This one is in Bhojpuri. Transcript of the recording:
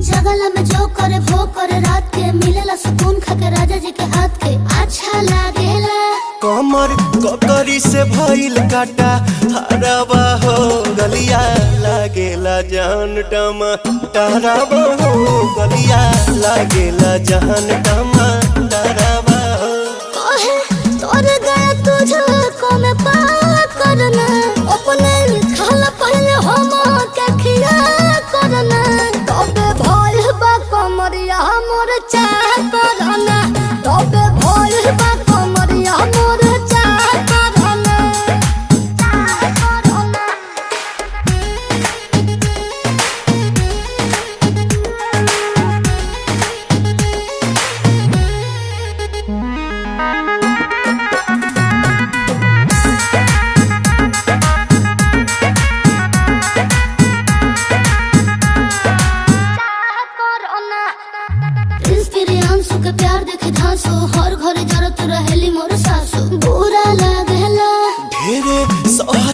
जगला में जो करे वो करे रात के मिलेला सुकून खाके राजा जी के हाथ के अच्छा लागेला। कमर ककरी से भइल काटा हराबा हो गलिया लागेला जान टमाटराबा हो गलिया लागेला जान टमाटराबा हो। कहे तोर गया तुझको मैं पार करना अपने खाला पहले हम के खिया करना तबे भइल बा कमरिया मोर चाह करना तबे भइल बा कमरिया मोर चाह करना चाह करना। प्रिंस प्रियांशु के प्यार देखे धांसो